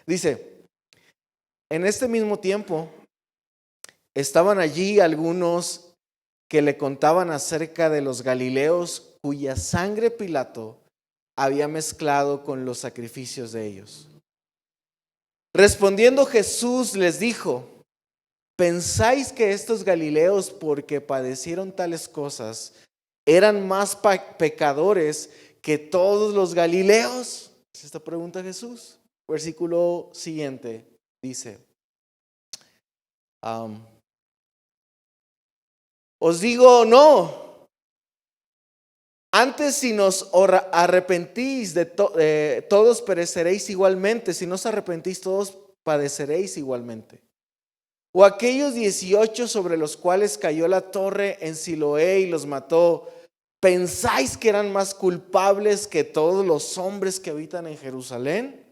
Dice, en este mismo tiempo estaban allí algunos que le contaban acerca de los galileos cuya sangre Pilato había mezclado con los sacrificios de ellos. Respondiendo Jesús les dijo, ¿pensáis que estos galileos, porque padecieron tales cosas, eran más pecadores que todos los galileos? Esta pregunta Jesús. Versículo siguiente dice, os digo no. Antes, si nos arrepentís, todos pereceréis igualmente. Si no os arrepentís, todos padeceréis igualmente. O aquellos 18 sobre los cuales cayó la torre en Siloé y los mató, ¿pensáis que eran más culpables que todos los hombres que habitan en Jerusalén?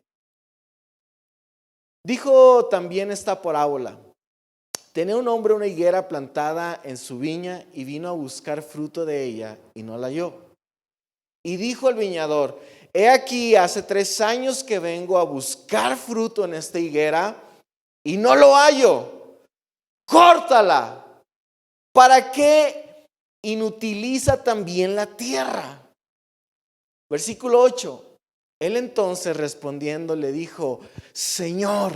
Dijo también esta parábola. Tenía un hombre una higuera plantada en su viña y vino a buscar fruto de ella y no la halló. Y dijo el viñador, he aquí hace 3 años que vengo a buscar fruto en esta higuera y no lo hallo. Córtala. ¿Para qué inutiliza también la tierra? Versículo 8. Él entonces respondiendo le dijo, Señor,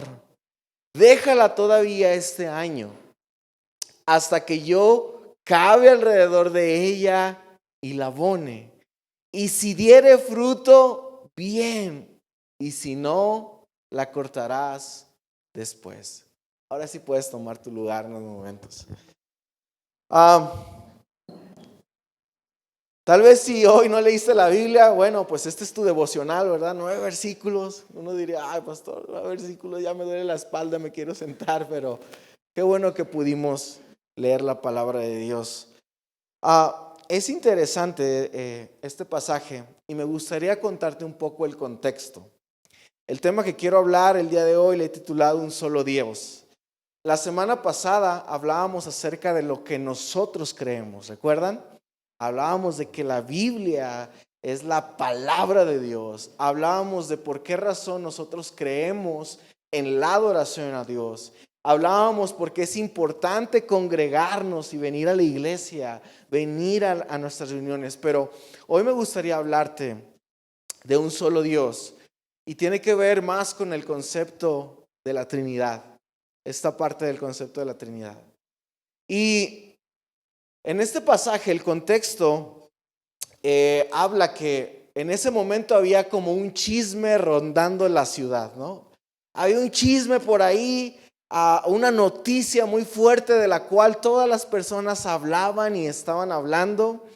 déjala todavía este año, hasta que yo cabe alrededor de ella y la abone. Y si diere fruto, bien, y si no, la cortarás después. Ahora sí puedes tomar tu lugar en los momentos. Tal vez si hoy no leíste la Biblia, bueno, pues este es tu devocional, ¿verdad? 9 versículos. Uno diría, ay, pastor, 9 versículos, ya me duele la espalda, me quiero sentar, pero qué bueno que pudimos leer la palabra de Dios. Es interesante este pasaje y me gustaría contarte un poco el contexto. El tema que quiero hablar el día de hoy le he titulado Un solo Dios. La semana pasada hablábamos acerca de lo que nosotros creemos, ¿recuerdan? Hablábamos de que la Biblia es la palabra de Dios. Hablábamos de por qué razón nosotros creemos en la adoración a Dios. Hablábamos porque es importante congregarnos y venir a la iglesia, venir a nuestras reuniones. Pero hoy me gustaría hablarte de un solo Dios y tiene que ver más con el concepto de la Trinidad. Esta parte del concepto de la Trinidad. Y en este pasaje el contexto habla que en ese momento había como un chisme rondando la ciudad, ¿no? Había un chisme por ahí, una noticia muy fuerte de la cual todas las personas hablaban y estaban hablando,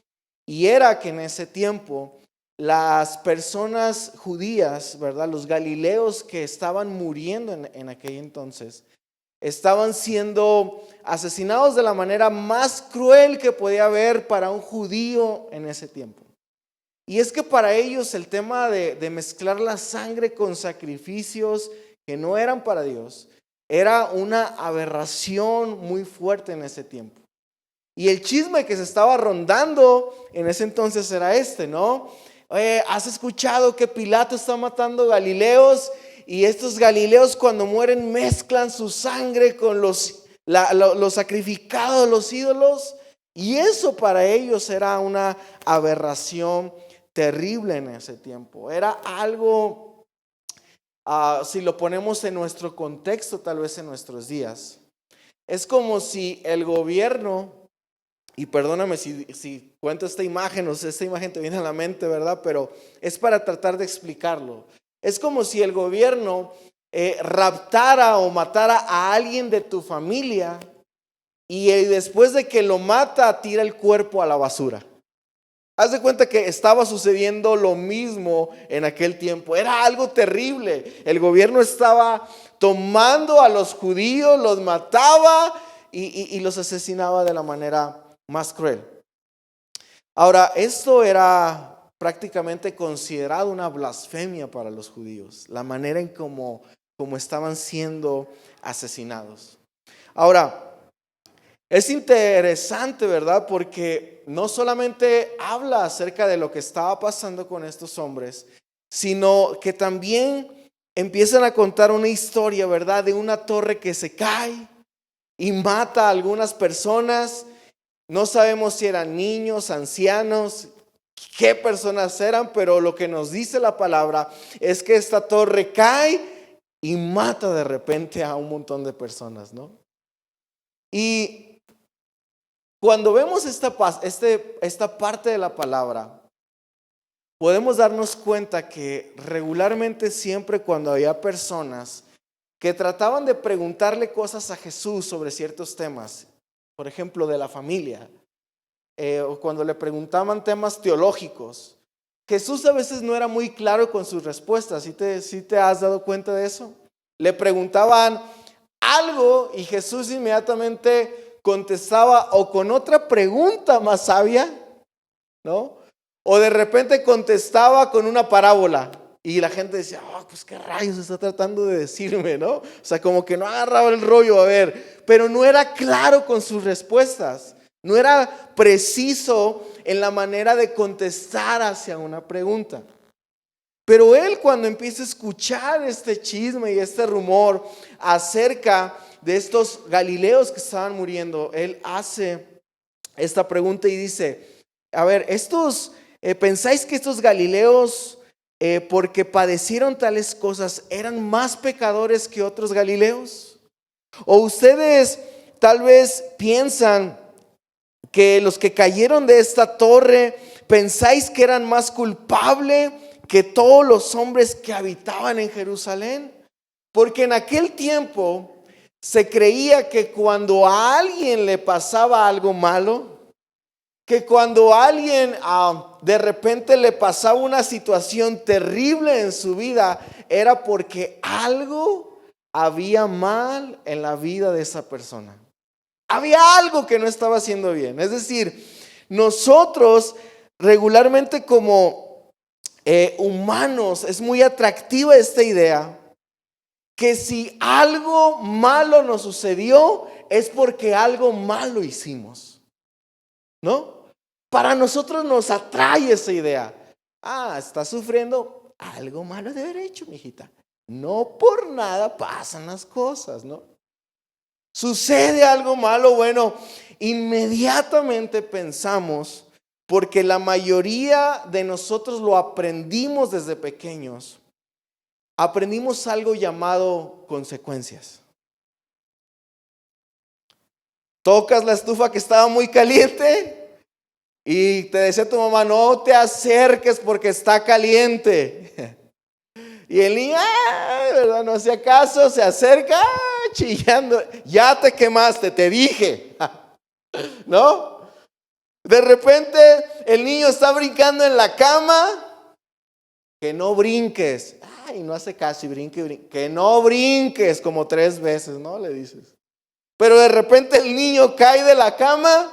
y era que en ese tiempo las personas judías, ¿verdad? Los galileos que estaban muriendo en aquel entonces, estaban siendo asesinados de la manera más cruel que podía haber para un judío en ese tiempo. Y es que para ellos el tema de mezclar la sangre con sacrificios que no eran para Dios era una aberración muy fuerte en ese tiempo. Y el chisme que se estaba rondando en ese entonces era ¿no? ¿Has escuchado que Pilato está matando galileos? Y estos galileos cuando mueren mezclan su sangre con los sacrificados, los ídolos. Y eso para ellos era una aberración terrible en ese tiempo. Era algo, si lo ponemos en nuestro contexto, tal vez en nuestros días. Es como si el gobierno, y perdóname si cuento esta imagen, o sea, esta imagen te viene a la mente, ¿verdad? Pero es para tratar de explicarlo. Es como si el gobierno raptara o matara a alguien de tu familia y después de que lo mata, tira el cuerpo a la basura. Haz de cuenta que estaba sucediendo lo mismo en aquel tiempo. Era algo terrible. El gobierno estaba tomando a los judíos, los mataba y los asesinaba de la manera más cruel. Ahora, esto era prácticamente considerado una blasfemia para los judíos, la manera en cómo estaban siendo asesinados. Ahora, es interesante, ¿verdad? Porque no solamente habla acerca de lo que estaba pasando con estos hombres, sino que también empiezan a contar una historia, ¿verdad? De una torre que se cae y mata a algunas personas. No sabemos si eran niños, ancianos, qué personas eran, pero lo que nos dice la palabra es que esta torre cae y mata de repente a un montón de personas, ¿no? Y cuando vemos esta parte de la palabra, podemos darnos cuenta que regularmente siempre cuando había personas que trataban de preguntarle cosas a Jesús sobre ciertos temas, por ejemplo, de la familia, o cuando le preguntaban temas teológicos, Jesús a veces no era muy claro con sus respuestas. ¿Sí te has dado cuenta de eso? Le preguntaban algo y Jesús inmediatamente contestaba o con otra pregunta más sabia, ¿no? O de repente contestaba con una parábola y la gente decía, pues qué rayos está tratando de decirme, ¿no? O sea, como que no agarraba el rollo, a ver, pero no era claro con sus respuestas, no era preciso en la manera de contestar hacia una pregunta. Pero él, cuando empieza a escuchar este chisme y este rumor acerca de estos galileos que estaban muriendo, él hace esta pregunta y dice, a ver, ¿pensáis que estos galileos, porque padecieron tales cosas, eran más pecadores que otros galileos? ¿O ustedes tal vez piensan que los que cayeron de esta torre, pensáis que eran más culpables que todos los hombres que habitaban en Jerusalén? Porque en aquel tiempo se creía que cuando a alguien le pasaba algo malo, que cuando a alguien de repente le pasaba una situación terrible en su vida, era porque algo había mal en la vida de esa persona. Había algo que no estaba haciendo bien. Es decir, nosotros regularmente como humanos es muy atractiva esta idea que si algo malo nos sucedió es porque algo malo hicimos, ¿no? Para nosotros nos atrae esa idea. Está sufriendo, algo malo de haber hecho, mijita. No por nada pasan las cosas, ¿no? Sucede algo malo, bueno, inmediatamente pensamos, porque la mayoría de nosotros lo aprendimos desde pequeños, aprendimos algo llamado consecuencias. Tocas la estufa que estaba muy caliente y te decía tu mamá, no te acerques porque está caliente. Y el niño, ¿verdad? No hacía caso, se acerca chillando, ya te quemaste, te dije, ¿no? De repente el niño está brincando en la cama, que no brinques, no hace caso y brinque, que no brinques como 3 veces, ¿no? Le dices. Pero de repente el niño cae de la cama,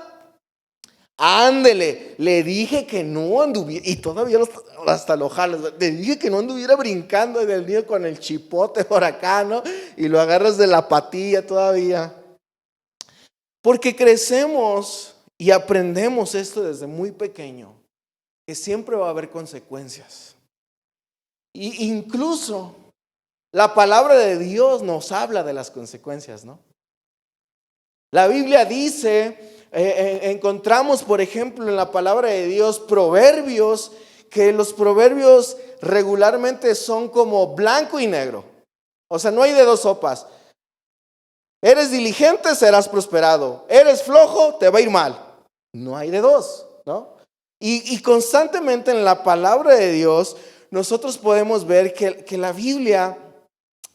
ándele, le dije que no anduviera, y todavía hasta lo jalas, le dije que no anduviera brincando del niño con el chipote por acá, ¿no? Y lo agarras de la patilla todavía. Porque crecemos y aprendemos esto desde muy pequeño, que siempre va a haber consecuencias. Y incluso la palabra de Dios nos habla de las consecuencias, ¿no? La Biblia dice, encontramos por ejemplo en la palabra de Dios proverbios, que los proverbios regularmente son como blanco y negro. O sea, no hay de dos sopas. Eres diligente, serás prosperado. Eres flojo, te va a ir mal. No hay de dos, ¿no? Y constantemente en la palabra de Dios nosotros podemos ver que la Biblia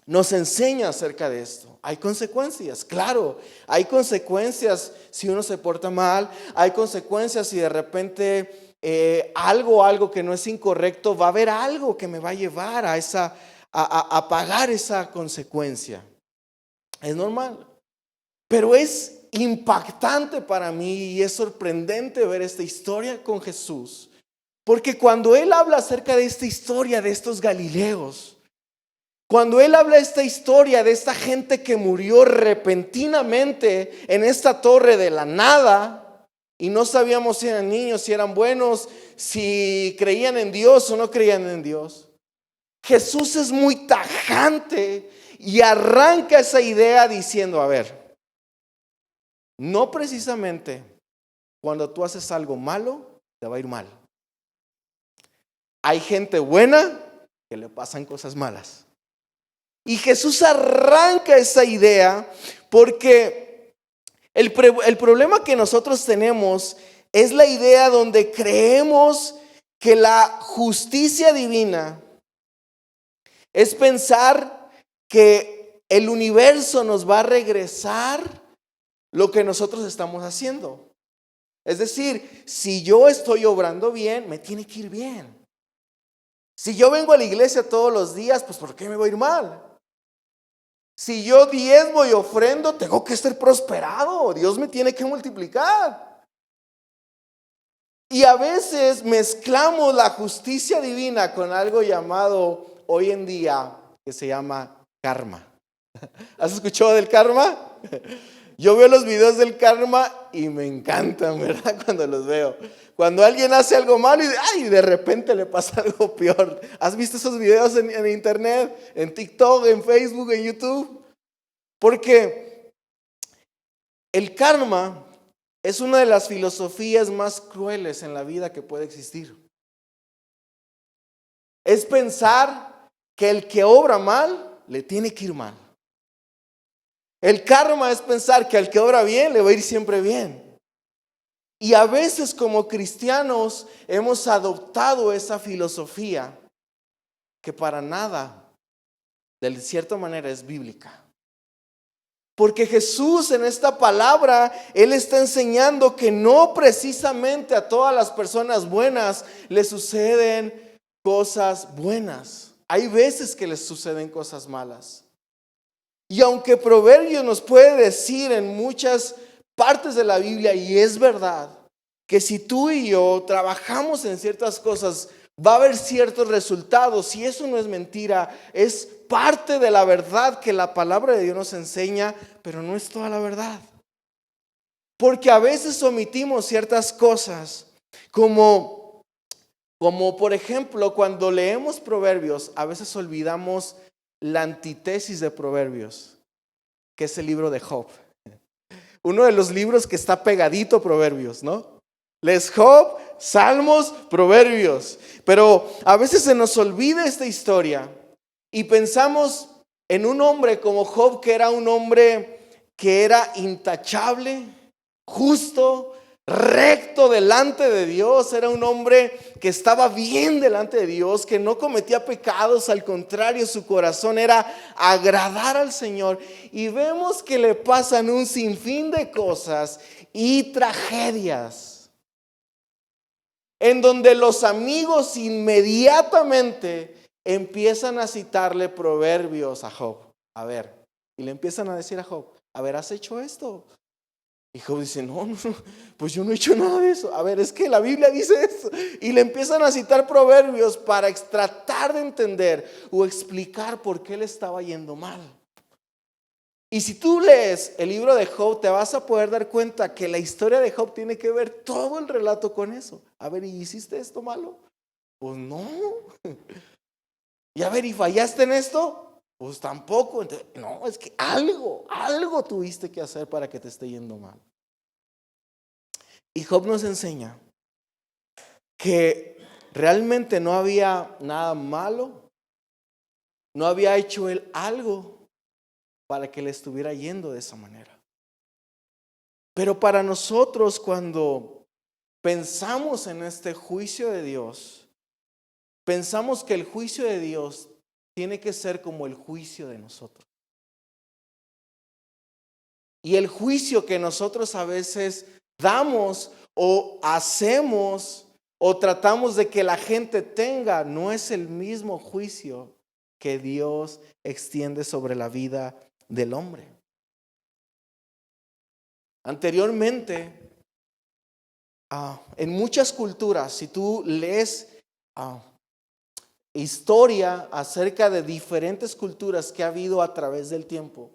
nos enseña acerca de esto. Hay consecuencias, claro, hay consecuencias si uno se porta mal, hay consecuencias si de repente algo que no es incorrecto, va a haber algo que me va a llevar a pagar esa consecuencia. Es normal, pero es impactante para mí y es sorprendente ver esta historia con Jesús, porque cuando Él habla acerca de esta historia de estos galileos, cuando Él habla esta historia de esta gente que murió repentinamente en esta torre de la nada, y no sabíamos si eran niños, si eran buenos, si creían en Dios o no creían en Dios. Jesús es muy tajante y arranca esa idea diciendo, a ver, no precisamente cuando tú haces algo malo, te va a ir mal. Hay gente buena que le pasan cosas malas. Y Jesús arranca esa idea porque el problema que nosotros tenemos es la idea donde creemos que la justicia divina es pensar que el universo nos va a regresar lo que nosotros estamos haciendo. Es decir, si yo estoy obrando bien, me tiene que ir bien. Si yo vengo a la iglesia todos los días, pues ¿por qué me va a ir mal? Si yo diezmo y ofrendo, tengo que ser prosperado. Dios me tiene que multiplicar. Y a veces mezclamos la justicia divina con algo llamado hoy en día que se llama karma. ¿Has escuchado del karma? Yo veo los videos del karma y me encantan, ¿verdad? Cuando los veo. Cuando alguien hace algo malo y de repente le pasa algo peor. ¿Has visto esos videos en internet, en TikTok, en Facebook, en YouTube? Porque el karma es una de las filosofías más crueles en la vida que puede existir. Es pensar que el que obra mal, le tiene que ir mal. El karma es pensar que al que obra bien, le va a ir siempre bien. Y a veces como cristianos hemos adoptado esa filosofía que para nada, de cierta manera, es bíblica. Porque Jesús en esta palabra, Él está enseñando que no precisamente a todas las personas buenas les suceden cosas buenas. Hay veces que les suceden cosas malas. Y aunque Proverbios nos puede decir en muchas partes de la Biblia, y es verdad, que si tú y yo trabajamos en ciertas cosas, va a haber ciertos resultados. Y eso no es mentira, es parte de la verdad que la palabra de Dios nos enseña, pero no es toda la verdad. Porque a veces omitimos ciertas cosas, como por ejemplo, cuando leemos Proverbios, a veces olvidamos la antítesis de Proverbios, que es el libro de Job. Uno de los libros que está pegadito a Proverbios, ¿no? Lees Job, Salmos, Proverbios. Pero a veces se nos olvida esta historia y pensamos en un hombre como Job, que era un hombre que era intachable, justo, recto delante de Dios. Era un hombre que estaba bien delante de Dios, que no cometía pecados, al contrario, su corazón era agradar al Señor. Y vemos que le pasan un sinfín de cosas y tragedias, en donde los amigos inmediatamente empiezan a citarle proverbios a Job. A ver, y le empiezan a decir a Job, a ver, ¿has hecho esto? Y Job dice, no, pues yo no he hecho nada de eso. A ver, es que la Biblia dice eso. Y le empiezan a citar proverbios para tratar de entender o explicar por qué le estaba yendo mal. Y si tú lees el libro de Job, te vas a poder dar cuenta que la historia de Job tiene que ver todo el relato con eso. A ver, ¿y hiciste esto malo? Pues no. Y a ver, ¿y fallaste en esto? Pues tampoco. Entonces, no, es que algo tuviste que hacer para que te esté yendo mal. Y Job nos enseña que realmente no había nada malo, no había hecho él algo para que le estuviera yendo de esa manera. Pero para nosotros, cuando pensamos en este juicio de Dios, pensamos que el juicio de Dios tiene que ser como el juicio de nosotros. Y el juicio que nosotros a veces damos o hacemos o tratamos de que la gente tenga, no es el mismo juicio que Dios extiende sobre la vida del hombre. Anteriormente, en muchas culturas, si tú lees historia acerca de diferentes culturas que ha habido a través del tiempo,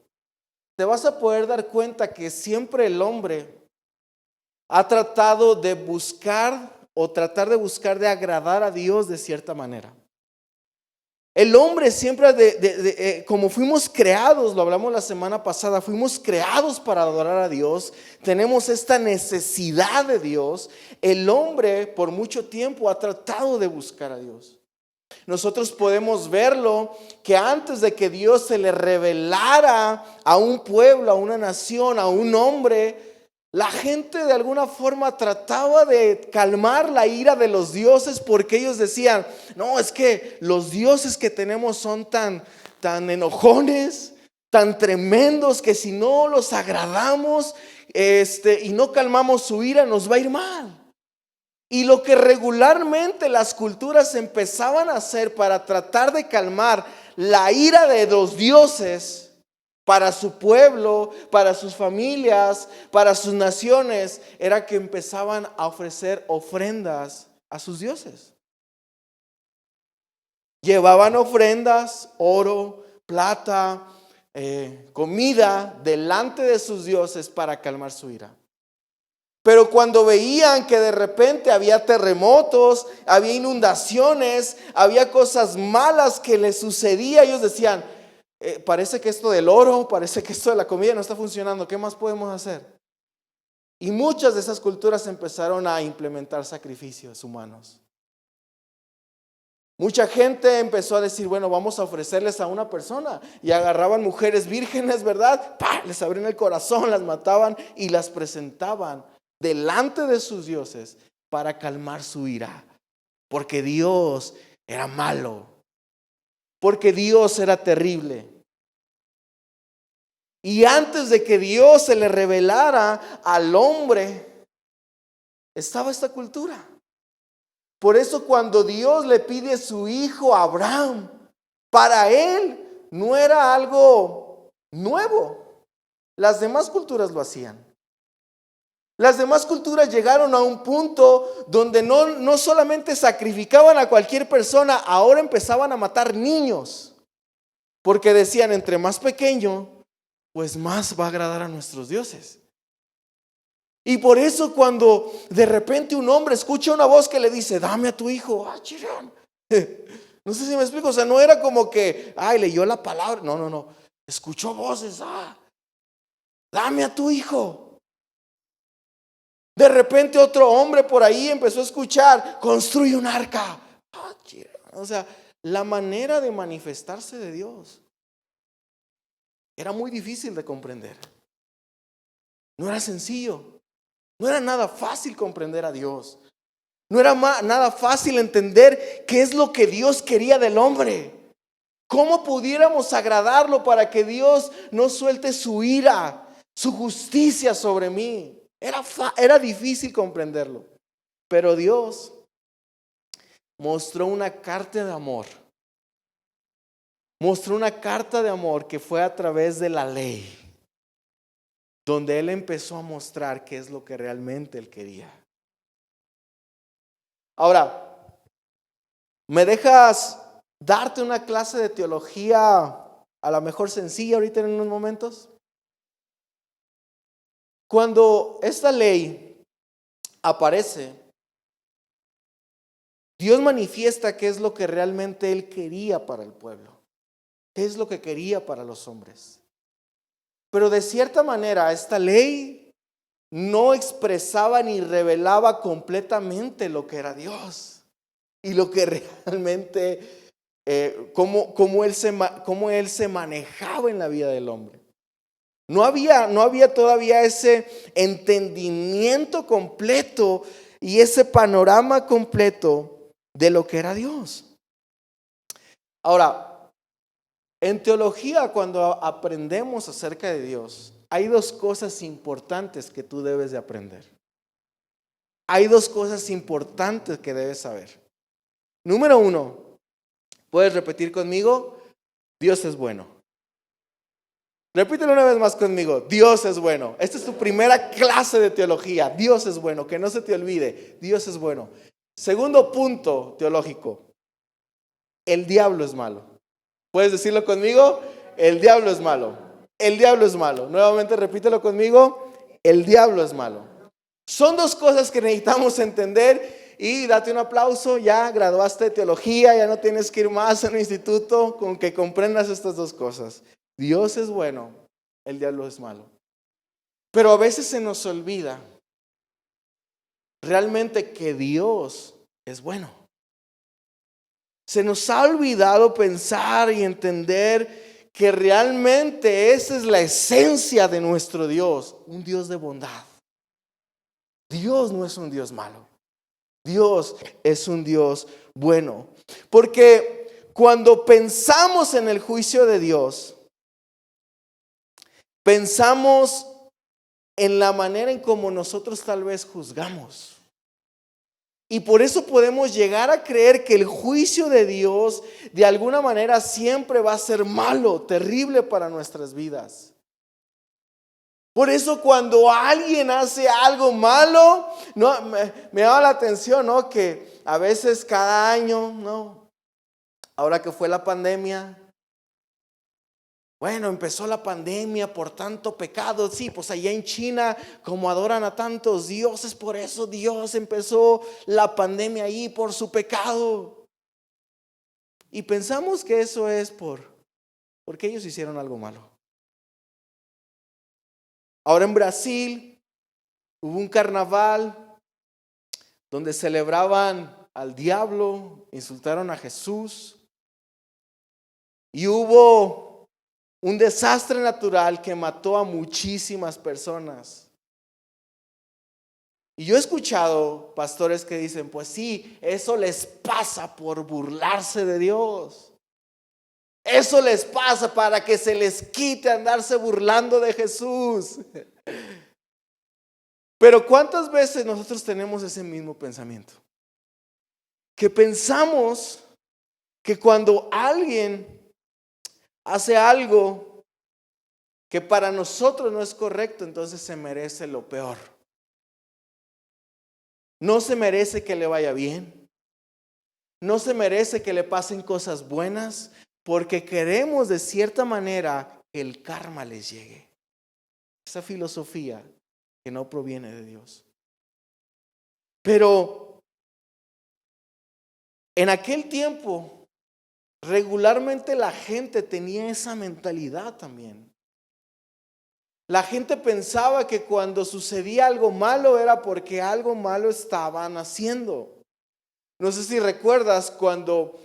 te vas a poder dar cuenta que siempre el hombre ha tratado de buscar de agradar a Dios de cierta manera. El hombre siempre, como fuimos creados, lo hablamos la semana pasada, fuimos creados para adorar a Dios, tenemos esta necesidad de Dios. El hombre por mucho tiempo ha tratado de buscar a Dios. Nosotros podemos verlo que antes de que Dios se le revelara a un pueblo, a una nación, a un hombre, la gente de alguna forma trataba de calmar la ira de los dioses, porque ellos decían, no, es que los dioses que tenemos son tan enojones, tan tremendos, que si no los agradamos y no calmamos su ira, nos va a ir mal. Y lo que regularmente las culturas empezaban a hacer para tratar de calmar la ira de los dioses para su pueblo, para sus familias, para sus naciones, era que empezaban a ofrecer ofrendas a sus dioses. Llevaban ofrendas, oro, plata, comida delante de sus dioses para calmar su ira. Pero cuando veían que de repente había terremotos, había inundaciones, había cosas malas que les sucedía, ellos decían, parece que esto del oro, parece que esto de la comida no está funcionando, ¿qué más podemos hacer? Y muchas de esas culturas empezaron a implementar sacrificios humanos. Mucha gente empezó a decir, bueno, vamos a ofrecerles a una persona, y agarraban mujeres vírgenes, ¿verdad? ¡Pah! Les abrían el corazón, las mataban y las presentaban delante de sus dioses para calmar su ira, porque Dios era malo, porque Dios era terrible. Y antes de que Dios se le revelara al hombre, estaba esta cultura. Por eso cuando Dios le pide a su hijo a Abraham, para él no era algo nuevo. Las demás culturas lo hacían. Las demás culturas llegaron a un punto donde no solamente sacrificaban a cualquier persona, ahora empezaban a matar niños. Porque decían, entre más pequeño, pues más va a agradar a nuestros dioses. Y por eso cuando de repente un hombre escucha una voz que le dice, dame a tu hijo, chirón. No sé si me explico, o sea, no era como que, leyó la palabra, no, escuchó voces, dame a tu hijo. De repente otro hombre por ahí empezó a escuchar, construye un arca. O sea, la manera de manifestarse de Dios era muy difícil de comprender. No era sencillo. No era nada fácil comprender a Dios. No era nada fácil entender qué es lo que Dios quería del hombre. ¿Cómo pudiéramos agradarlo para que Dios no suelte su ira, su justicia sobre mí? Era difícil comprenderlo. Pero Dios mostró una carta de amor. Mostró una carta de amor que fue a través de la ley, donde Él empezó a mostrar qué es lo que realmente Él quería. Ahora, ¿me dejas darte una clase de teología a lo mejor sencilla ahorita en unos momentos? Cuando esta ley aparece, Dios manifiesta qué es lo que realmente Él quería para el pueblo, qué es lo que quería para los hombres. Pero de cierta manera esta ley no expresaba ni revelaba completamente lo que era Dios y lo que realmente, cómo él se manejaba en la vida del hombre. No había todavía ese entendimiento completo y ese panorama completo de lo que era Dios. Ahora, en teología, cuando aprendemos acerca de Dios, hay dos cosas importantes que tú debes de aprender. Hay dos cosas importantes que debes saber. Número uno, ¿puedes repetir conmigo? Dios es bueno. Repítelo una vez más conmigo. Dios es bueno. Esta es tu primera clase de teología. Dios es bueno. Que no se te olvide. Dios es bueno. Segundo punto teológico. El diablo es malo. ¿Puedes decirlo conmigo? El diablo es malo. El diablo es malo. Nuevamente repítelo conmigo. El diablo es malo. Son dos cosas que necesitamos entender y date un aplauso, ya graduaste de teología, ya no tienes que ir más a un instituto, con que comprendas estas dos cosas. Dios es bueno, el diablo es malo. Pero a veces se nos olvida realmente que Dios es bueno. Se nos ha olvidado pensar y entender que realmente esa es la esencia de nuestro Dios, un Dios de bondad. Dios no es un Dios malo. Dios es un Dios bueno. Porque cuando pensamos en el juicio de Dios, pensamos en la manera en cómo nosotros tal vez juzgamos. Y por eso podemos llegar a creer que el juicio de Dios de alguna manera siempre va a ser malo, terrible para nuestras vidas. Por eso cuando alguien hace algo malo, no, me llama la atención, ¿no? Que a veces cada año, ¿no? Ahora que fue la pandemia, bueno, empezó la pandemia por tanto pecado. Sí, pues allá en China, como adoran a tantos dioses, por eso Dios empezó la pandemia ahí por su pecado. Y pensamos que eso es porque ellos hicieron algo malo. Ahora en Brasil hubo un carnaval donde celebraban al diablo, insultaron a Jesús. Y hubo un desastre natural que mató a muchísimas personas. Y yo he escuchado pastores que dicen, pues sí, eso les pasa por burlarse de Dios. Eso les pasa para que se les quite andarse burlando de Jesús. Pero ¿cuántas veces nosotros tenemos ese mismo pensamiento? Que pensamos que cuando alguien hace algo que para nosotros no es correcto, entonces se merece lo peor. No se merece que le vaya bien. No se merece que le pasen cosas buenas, porque queremos de cierta manera que el karma les llegue. Esa filosofía que no proviene de Dios. Pero en aquel tiempo, regularmente la gente tenía esa mentalidad también. La gente pensaba que cuando sucedía algo malo era porque algo malo estaban haciendo. No sé si recuerdas cuando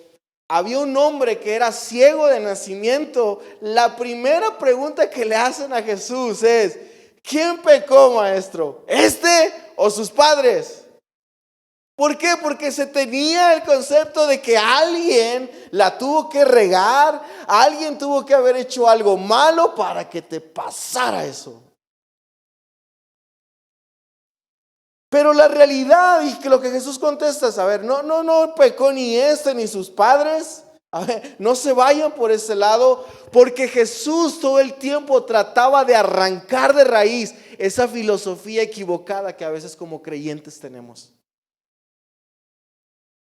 había un hombre que era ciego de nacimiento, la primera pregunta que le hacen a Jesús es, ¿quién pecó, maestro? ¿Este o sus padres? ¿Por qué? Porque se tenía el concepto de que alguien la tuvo que regar, alguien tuvo que haber hecho algo malo para que te pasara eso. Pero la realidad y que lo que Jesús contesta es, a ver, no pecó ni este ni sus padres. A ver, no se vayan por ese lado, porque Jesús todo el tiempo trataba de arrancar de raíz esa filosofía equivocada que a veces como creyentes tenemos.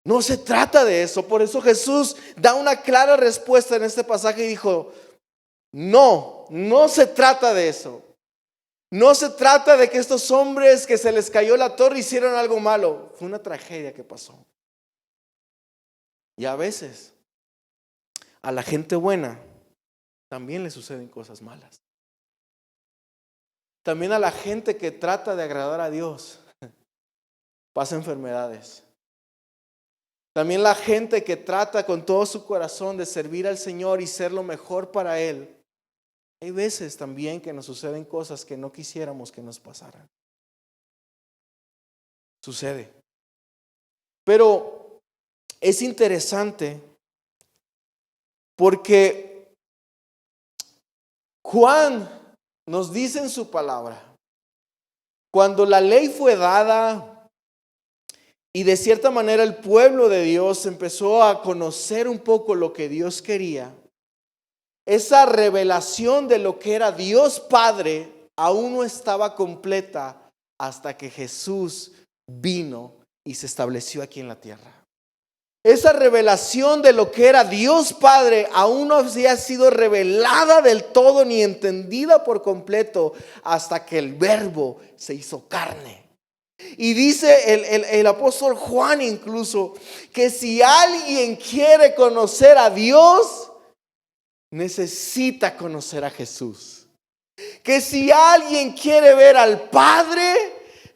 No se trata de eso. Por eso Jesús da una clara respuesta en este pasaje y dijo, no se trata de eso. No se trata de que estos hombres que se les cayó la torre hicieron algo malo. Fue una tragedia que pasó. Y a veces a la gente buena también le suceden cosas malas. También a la gente que trata de agradar a Dios pasa enfermedades. También la gente que trata con todo su corazón de servir al Señor y ser lo mejor para Él. Hay veces también que nos suceden cosas que no quisiéramos que nos pasaran. Sucede. Pero es interesante porque Juan nos dice en su palabra, cuando la ley fue dada y de cierta manera el pueblo de Dios empezó a conocer un poco lo que Dios quería, esa revelación de lo que era Dios Padre aún no estaba completa hasta que Jesús vino y se estableció aquí en la tierra. Esa revelación de lo que era Dios Padre aún no había sido revelada del todo ni entendida por completo hasta que el Verbo se hizo carne. Y dice el apóstol Juan incluso que si alguien quiere conocer a Dios, necesita conocer a Jesús. Que si alguien quiere ver al Padre,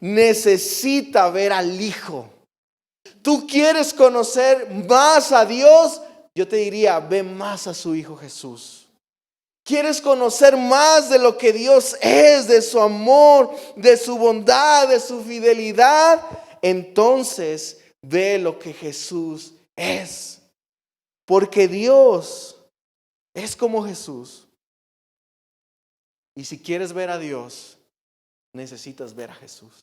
necesita ver al Hijo. Tú quieres conocer más a Dios, yo te diría, ve más a su Hijo Jesús. ¿Quieres conocer más de lo que Dios es, de su amor, de su bondad, de su fidelidad? Entonces ve lo que Jesús es. Porque Dios es como Jesús. Y si quieres ver a Dios, necesitas ver a Jesús.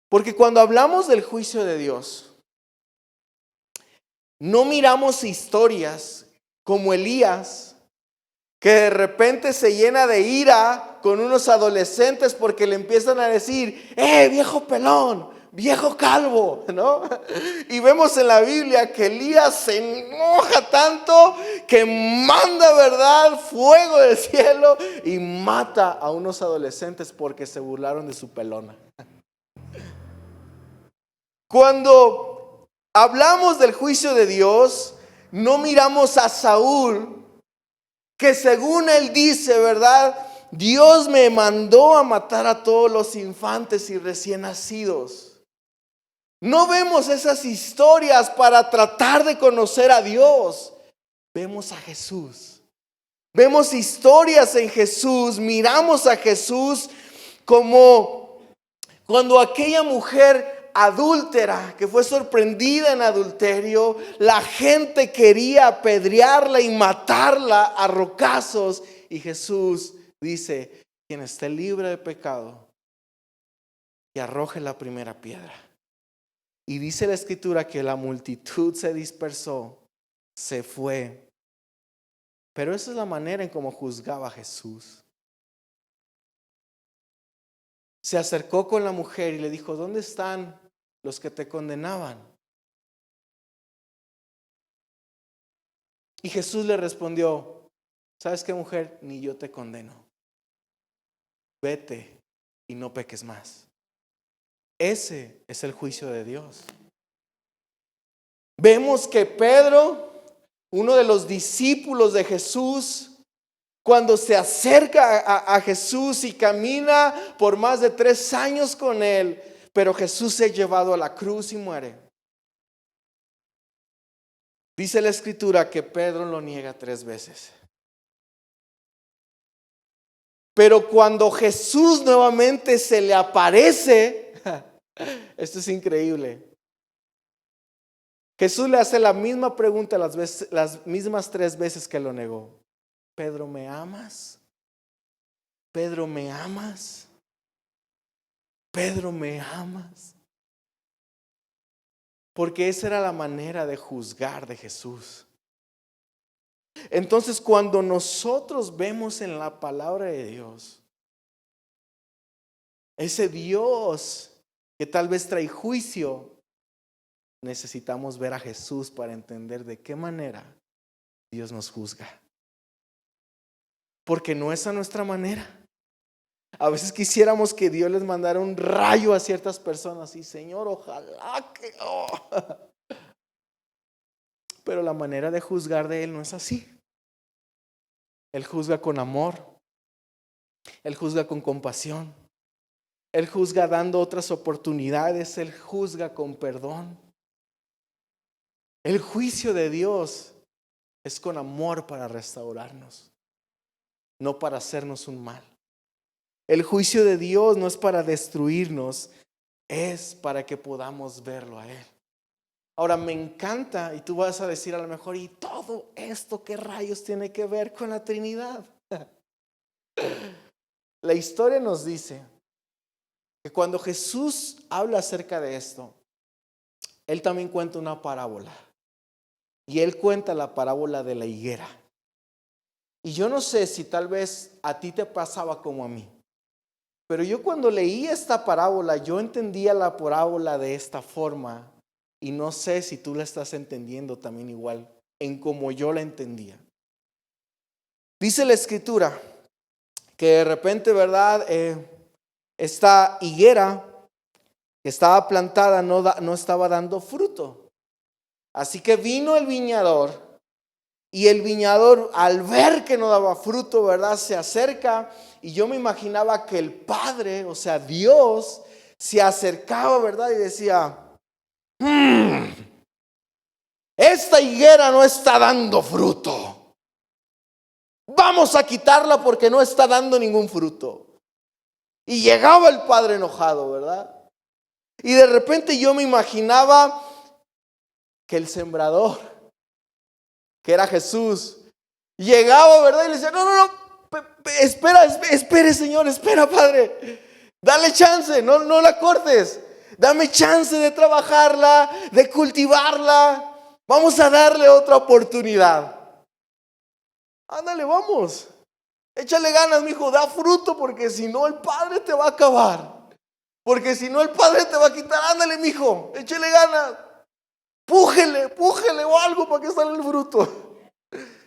Porque cuando hablamos del juicio de Dios, no miramos historias como Elías, que de repente se llena de ira con unos adolescentes porque le empiezan a decir, viejo pelón, viejo calvo, ¿no? Y vemos en la Biblia que Elías se enoja tanto que manda, ¿verdad?, fuego del cielo y mata a unos adolescentes porque se burlaron de su pelona. Cuando hablamos del juicio de Dios, no miramos a Saúl, que según él dice, ¿verdad?, Dios me mandó a matar a todos los infantes y recién nacidos. No vemos esas historias para tratar de conocer a Dios. Vemos a Jesús. Vemos historias en Jesús. Miramos a Jesús como cuando aquella mujer adúltera que fue sorprendida en adulterio, la gente quería apedrearla y matarla a rocazos. Y Jesús dice, quien esté libre de pecado, que arroje la primera piedra. Y dice la escritura que la multitud se dispersó, se fue. Pero esa es la manera en cómo juzgaba Jesús. Se acercó con la mujer y le dijo, ¿dónde están los que te condenaban? Y Jesús le respondió, ¿sabes qué, mujer? Ni yo te condeno. Vete y no peques más. Ese es el juicio de Dios. Vemos que Pedro, uno de los discípulos de Jesús, cuando se acerca a Jesús y camina por más de 3 años con él, pero Jesús es llevado a la cruz y muere. Dice la escritura que Pedro lo niega 3 veces. Pero cuando Jesús nuevamente se le aparece, esto es increíble. Jesús le hace la misma pregunta las mismas 3 veces que lo negó. Pedro, ¿me amas? Pedro, ¿me amas? Pedro, ¿me amas? Porque esa era la manera de juzgar de Jesús. Entonces, cuando nosotros vemos en la palabra de Dios, ese Dios que tal vez trae juicio, necesitamos ver a Jesús para entender de qué manera Dios nos juzga. Porque no es a nuestra manera. A veces quisiéramos que Dios les mandara un rayo a ciertas personas y Señor, ojalá que... Pero la manera de juzgar de Él no es así. Él juzga con amor. Él juzga con compasión. Él juzga dando otras oportunidades. Él juzga con perdón. El juicio de Dios es con amor para restaurarnos, no para hacernos un mal. El juicio de Dios no es para destruirnos, es para que podamos verlo a Él. Ahora me encanta, y tú vas a decir a lo mejor, ¿y todo esto qué rayos tiene que ver con la Trinidad? La historia nos dice que cuando Jesús habla acerca de esto, Él también cuenta una parábola. Y Él cuenta la parábola de la higuera. Y yo no sé si tal vez a ti te pasaba como a mí. Pero yo cuando leí esta parábola, yo entendía la parábola de esta forma. Y no sé si tú la estás entendiendo también igual, en como yo la entendía. Dice la escritura que de repente, ¿verdad? esta higuera que estaba plantada no estaba dando fruto. Así que vino el viñador, y el viñador, al ver que no daba fruto, ¿verdad?, se acerca, y yo me imaginaba que el Padre, o sea, Dios, se acercaba, ¿verdad?, y decía: esta higuera no está dando fruto. Vamos a quitarla porque no está dando ningún fruto. Y llegaba el Padre enojado, ¿verdad? Y de repente yo me imaginaba que el sembrador, que era Jesús, llegaba, ¿verdad? Y le decía: no, espere, Señor, espera, Padre. Dale chance, no la cortes. Dame chance de trabajarla, de cultivarla. Vamos a darle otra oportunidad. Ándale, vamos. Échale ganas, mijo, da fruto, porque si no el Padre te va a acabar. Porque si no el Padre te va a quitar. Ándale, mijo, échale ganas. Pújele o algo para que salga el fruto.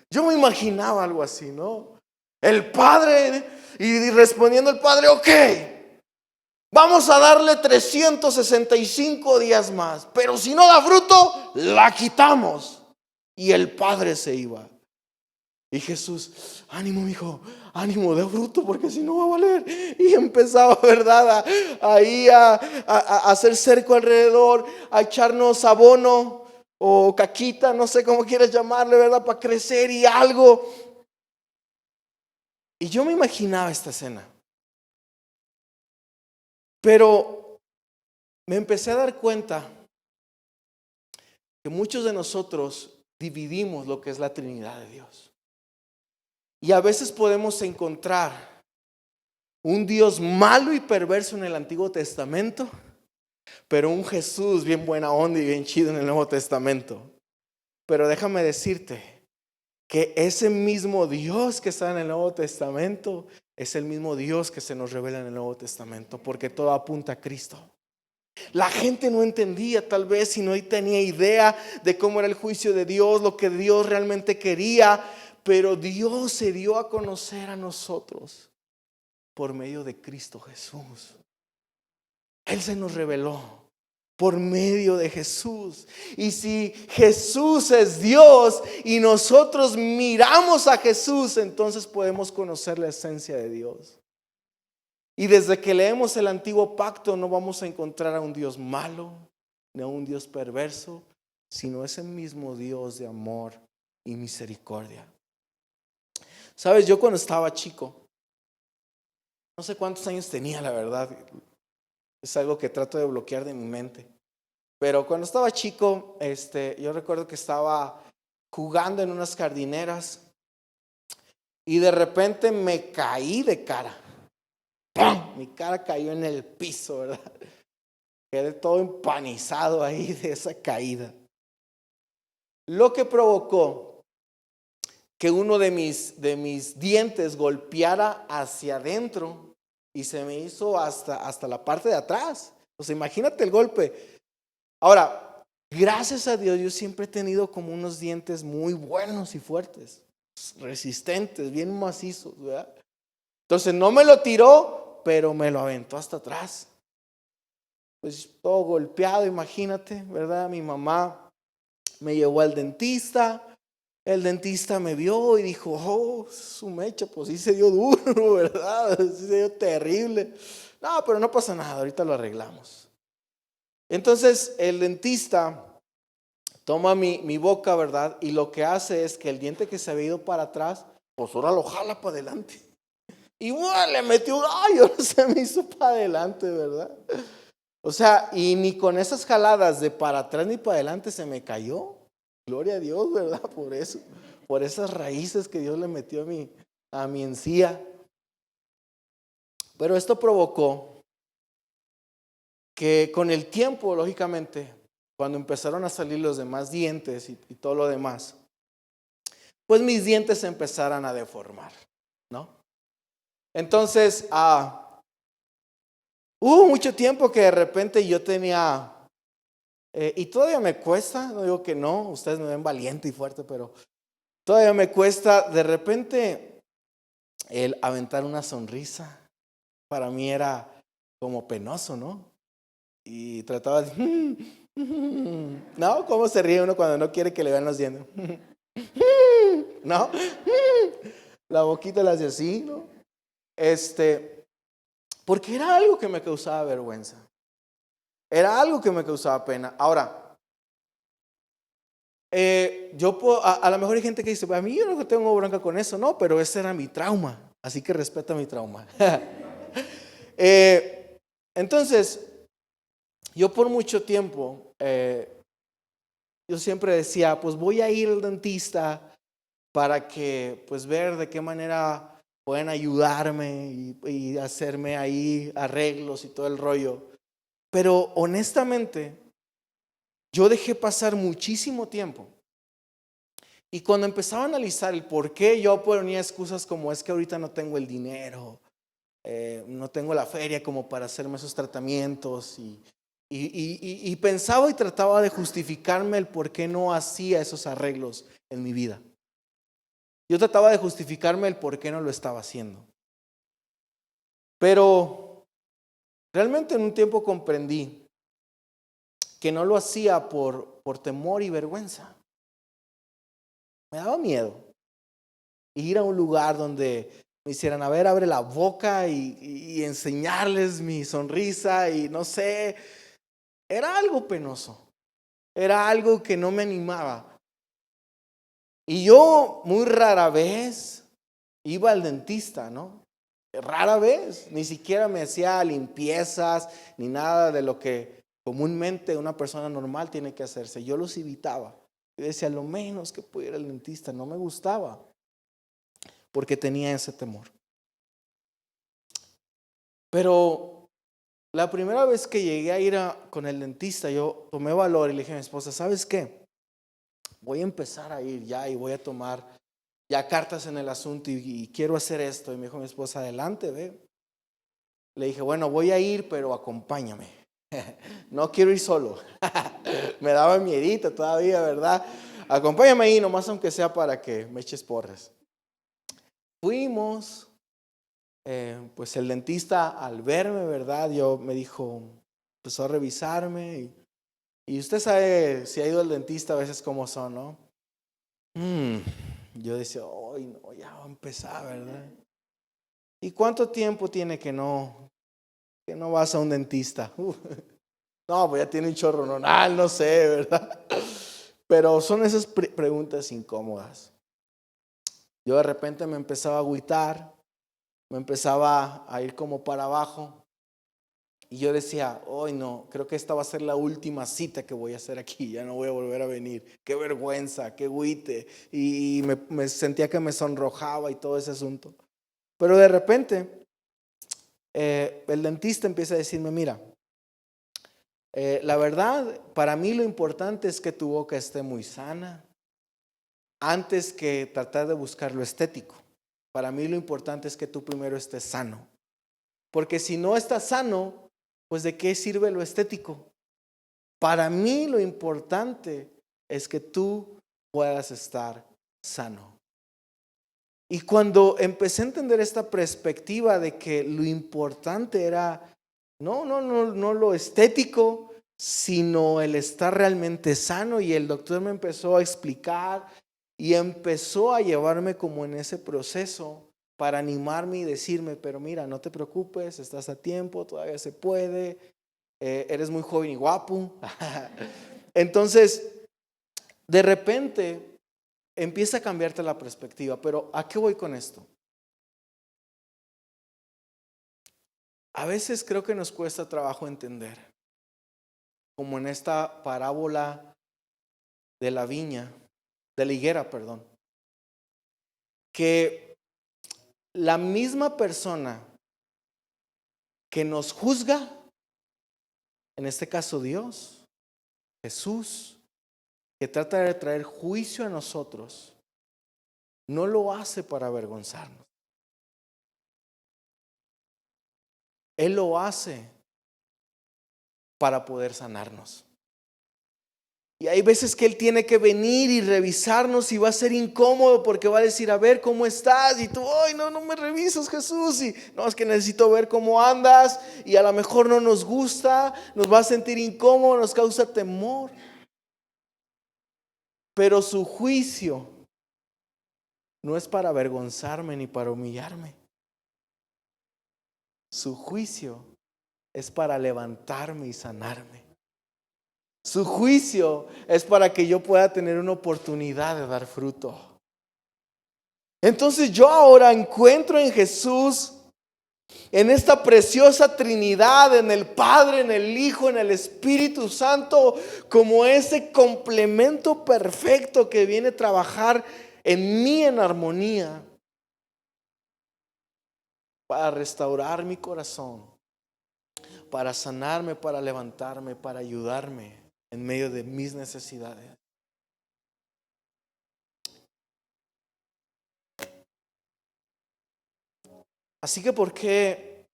Yo me imaginaba algo así, ¿no? El Padre, y respondiendo el Padre: ok, vamos a darle 365 días más, pero si no da fruto, la quitamos. Y el Padre se iba. Y Jesús: ánimo, hijo, ánimo, da fruto, porque si no va a valer. Y empezaba, ¿verdad?, ahí a hacer cerco alrededor, a echarnos abono o caquita, no sé cómo quieras llamarle, ¿verdad?, para crecer y algo. Y yo me imaginaba esta escena. Pero me empecé a dar cuenta que muchos de nosotros dividimos lo que es la Trinidad de Dios. Y a veces podemos encontrar un Dios malo y perverso en el Antiguo Testamento, pero un Jesús bien buena onda y bien chido en el Nuevo Testamento. Pero déjame decirte que ese mismo Dios que está en el Nuevo Testamento es el mismo Dios que se nos revela en el Nuevo Testamento, porque todo apunta a Cristo. La gente no entendía, tal vez, si no tenía idea de cómo era el juicio de Dios, lo que Dios realmente quería, pero Dios se dio a conocer a nosotros por medio de Cristo Jesús. Él se nos reveló por medio de Jesús. Y si Jesús es Dios y nosotros miramos a Jesús, entonces podemos conocer la esencia de Dios. Y desde que leemos el Antiguo Pacto no vamos a encontrar a un Dios malo ni a un Dios perverso, sino ese mismo Dios de amor y misericordia. Sabes, yo cuando estaba chico, no sé cuántos años tenía, la verdad, es algo que trato de bloquear de mi mente. Pero cuando estaba chico, yo recuerdo que estaba jugando en unas jardineras y de repente me caí de cara. ¡Pum! Mi cara cayó en el piso, ¿verdad? Quedé todo empanizado ahí de esa caída. Lo que provocó que uno de mis dientes golpeara hacia adentro y se me hizo hasta la parte de atrás. O sea, imagínate el golpe. Ahora, gracias a Dios, yo siempre he tenido como unos dientes muy buenos y fuertes, resistentes, bien macizos, ¿verdad? Entonces no me lo tiró, pero me lo aventó hasta atrás. Pues todo golpeado, imagínate, ¿verdad? Mi mamá me llevó al dentista. El dentista me vio y dijo: oh, su mecha, pues sí se dio duro, ¿verdad? Sí se dio terrible. No, pero no pasa nada, ahorita lo arreglamos. Entonces el dentista toma mi boca, ¿verdad? Y lo que hace es que el diente que se había ido para atrás, pues ahora lo jala para adelante. Y bueno, le metió, ahora se me hizo para adelante, ¿verdad? O sea, y ni con esas jaladas de para atrás ni para adelante se me cayó. Gloria a Dios, ¿verdad? Por eso, por esas raíces que Dios le metió a mi encía. Pero esto provocó que con el tiempo, lógicamente, cuando empezaron a salir los demás dientes y todo lo demás, pues mis dientes se empezaran a deformar, ¿no? Entonces, hubo mucho tiempo que de repente yo tenía, y todavía me cuesta, no digo que no, ustedes me ven valiente y fuerte, pero todavía me cuesta de repente el aventar una sonrisa. Para mí era como penoso, ¿no? Y trataba de... ¿No? ¿Cómo se ríe uno cuando no quiere que le vean los dientes? ¿No? La boquita la hace así, ¿no? Porque era algo que me causaba vergüenza. Era algo que me causaba pena. Ahora, yo puedo, a lo mejor hay gente que dice, a mí yo no tengo bronca con eso, no, pero ese era mi trauma, así que respeta mi trauma. Entonces, yo por mucho tiempo, yo siempre decía, pues voy a ir al dentista para que, pues ver de qué manera pueden ayudarme y hacerme ahí arreglos y todo el rollo. Pero honestamente, yo dejé pasar muchísimo tiempo. Y cuando empezaba a analizar el por qué, yo ponía excusas como es que ahorita no tengo el dinero, no tengo la feria como para hacerme esos tratamientos y pensaba y trataba de justificarme el por qué no hacía esos arreglos en mi vida. Yo trataba de justificarme el por qué no lo estaba haciendo. Pero realmente en un tiempo comprendí que no lo hacía por temor y vergüenza. Me daba miedo ir a un lugar donde me hicieran, a ver, abre la boca y enseñarles mi sonrisa y no sé, era algo penoso, era algo que no me animaba. Y yo muy rara vez iba al dentista, ¿no? Rara vez, ni siquiera me hacía limpiezas ni nada de lo que comúnmente una persona normal tiene que hacerse. Yo los evitaba. Yo decía, lo menos que pudiera ir al dentista, no me gustaba porque tenía ese temor. Pero la primera vez que llegué a ir con el dentista, yo tomé valor y le dije a mi esposa, ¿sabes qué? Voy a empezar a ir ya y voy a tomar ya cartas en el asunto y quiero hacer esto. Y me dijo mi esposa, adelante, ve. Le dije, bueno, voy a ir, pero acompáñame. No quiero ir solo. Me daba miedito todavía, ¿verdad? Acompáñame ahí, nomás aunque sea para que me eches porras. Fuimos, pues el dentista al verme, ¿verdad? Me dijo, empezó a revisarme y usted sabe si ha ido al dentista a veces cómo son, ¿no? Yo decía, ay, no, ya va a empezar, ¿verdad? ¿Y cuánto tiempo tiene que no vas a un dentista? No, pues ya tiene un chorro, no sé, ¿verdad? Pero son esas preguntas incómodas. Yo de repente me empezaba a agüitar, me empezaba a ir como para abajo. Y yo decía, hoy no, creo que esta va a ser la última cita que voy a hacer aquí, ya no voy a volver a venir. Qué vergüenza, qué agüite. Y me sentía que me sonrojaba y todo ese asunto. Pero de repente, el dentista empieza a decirme, mira, la verdad, para mí lo importante es que tu boca esté muy sana, antes que tratar de buscar lo estético. Para mí lo importante es que tú primero estés sano. Porque si no estás sano, pues ¿de qué sirve lo estético? Para mí lo importante es que tú puedas estar sano. Y cuando empecé a entender esta perspectiva de que lo importante era no lo estético, sino el estar realmente sano, y el doctor me empezó a explicar y empezó a llevarme como en ese proceso para animarme y decirme, pero mira, no te preocupes, estás a tiempo, todavía se puede, eres muy joven y guapo. Entonces, de repente empieza a cambiarte la perspectiva. Pero ¿a qué voy con esto? A veces creo que nos cuesta trabajo entender, como en esta parábola de la viña, de la higuera, perdón, que la misma persona que nos juzga, en este caso Dios, Jesús, que trata de traer juicio a nosotros, no lo hace para avergonzarnos. Él lo hace para poder sanarnos. Y hay veces que Él tiene que venir y revisarnos y va a ser incómodo porque va a decir, a ver cómo estás. Y tú, ay, no, no me revisas, Jesús. Y no, es que necesito ver cómo andas. Y a lo mejor no nos gusta, nos va a sentir incómodo, nos causa temor. Pero su juicio no es para avergonzarme ni para humillarme. Su juicio es para levantarme y sanarme. Su juicio es para que yo pueda tener una oportunidad de dar fruto. Entonces yo ahora encuentro en Jesús, en esta preciosa Trinidad, en el Padre, en el Hijo, en el Espíritu Santo, como ese complemento perfecto que viene a trabajar en mí en armonía para restaurar mi corazón, para sanarme, para levantarme, para ayudarme en medio de mis necesidades. Así que ¿por qué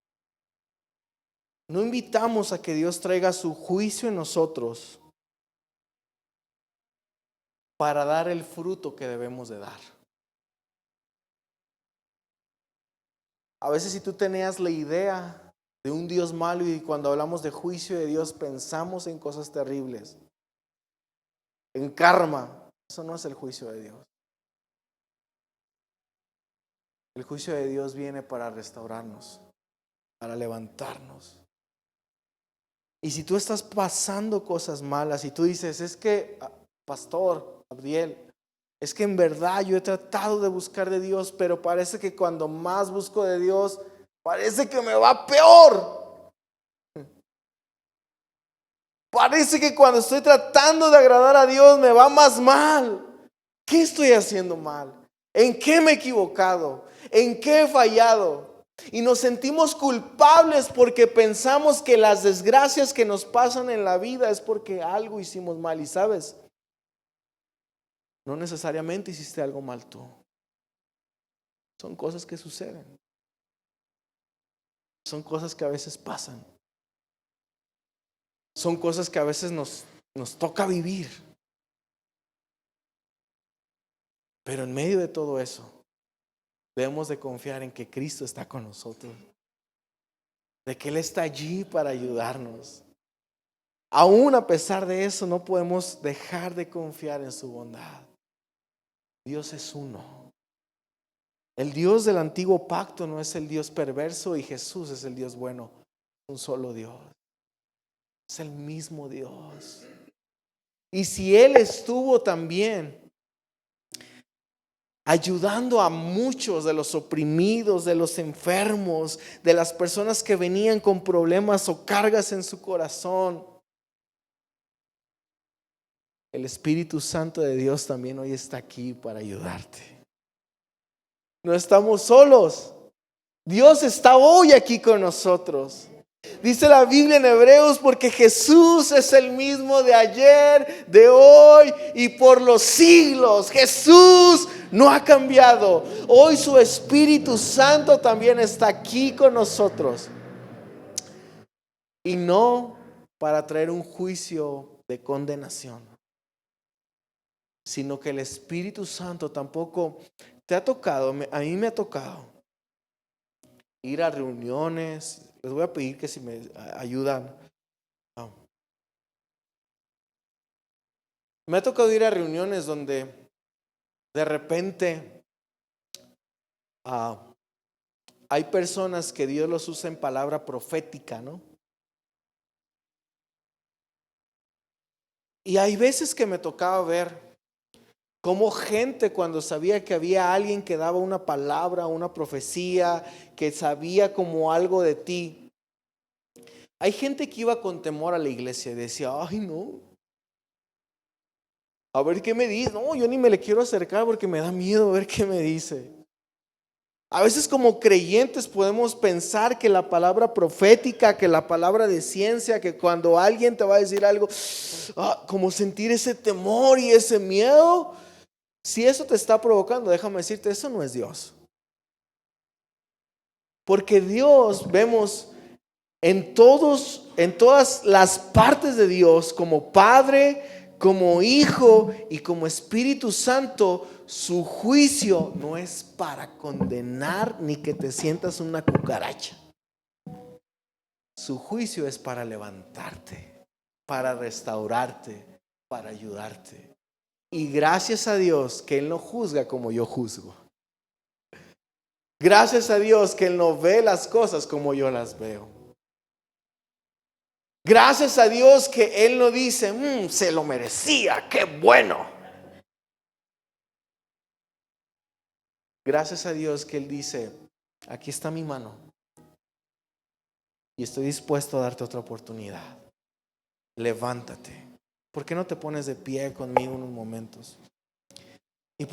no invitamos a que Dios traiga su juicio en nosotros para dar el fruto que debemos de dar? A veces si tú tenías la idea de un Dios malo y cuando hablamos de juicio de Dios pensamos en cosas terribles, en karma. Eso no es el juicio de Dios. El juicio de Dios viene para restaurarnos, para levantarnos. Y si tú estás pasando cosas malas y tú dices, es que, pastor Gabriel, es que en verdad yo he tratado de buscar de Dios, pero parece que cuando más busco de Dios, parece que me va peor. Parece que cuando estoy tratando de agradar a Dios me va más mal. ¿Qué estoy haciendo mal? ¿En qué me he equivocado? ¿En qué he fallado? Y nos sentimos culpables porque pensamos que las desgracias que nos pasan en la vida es porque algo hicimos mal. Y sabes, no necesariamente hiciste algo mal tú. Son cosas que suceden. Son cosas que a veces pasan. Son cosas que a veces nos toca vivir. Pero en medio de todo eso, debemos de confiar en que Cristo está con nosotros. De que Él está allí para ayudarnos. Aún a pesar de eso, no podemos dejar de confiar en su bondad. Dios es uno. El Dios del antiguo pacto no es el Dios perverso y Jesús es el Dios bueno. Un solo Dios. Es el mismo Dios. Y si Él estuvo también ayudando a muchos de los oprimidos, de los enfermos, de las personas que venían con problemas o cargas en su corazón, el Espíritu Santo de Dios también hoy está aquí para ayudarte. No estamos solos. Dios está hoy aquí con nosotros. Dice la Biblia en Hebreos, porque Jesús es el mismo de ayer, de hoy y por los siglos. Jesús no ha cambiado. Hoy su Espíritu Santo también está aquí con nosotros. Y no para traer un juicio de condenación, sino que el Espíritu Santo tampoco te ha tocado, a mí me ha tocado ir a reuniones. Les voy a pedir que si me ayudan. Me ha tocado ir a reuniones donde de repente hay personas que Dios los usa en palabra profética, ¿no? Y hay veces que me tocaba ver cómo gente, cuando sabía que había alguien que daba una palabra, una profecía, que sabía como algo de ti, hay gente que iba con temor a la iglesia y decía, ay no, a ver qué me dice. No, yo ni me le quiero acercar porque me da miedo ver qué me dice. A veces como creyentes podemos pensar que la palabra profética, que la palabra de ciencia, que cuando alguien te va a decir algo, como sentir ese temor y ese miedo. Si eso te está provocando, déjame decirte, eso no es Dios. Porque Dios, vemos en todas las partes de Dios como Padre, Como hijo y como Espíritu Santo, su juicio no es para condenar ni que te sientas una cucaracha. Su juicio es para levantarte, para restaurarte, para ayudarte. Y gracias a Dios que Él no juzga como yo juzgo. Gracias a Dios que Él no ve las cosas como yo las veo. Gracias a Dios que Él no dice, se lo merecía, qué bueno. Gracias a Dios que Él dice, aquí está mi mano y estoy dispuesto a darte otra oportunidad. Levántate. ¿Por qué no te pones de pie conmigo unos momentos?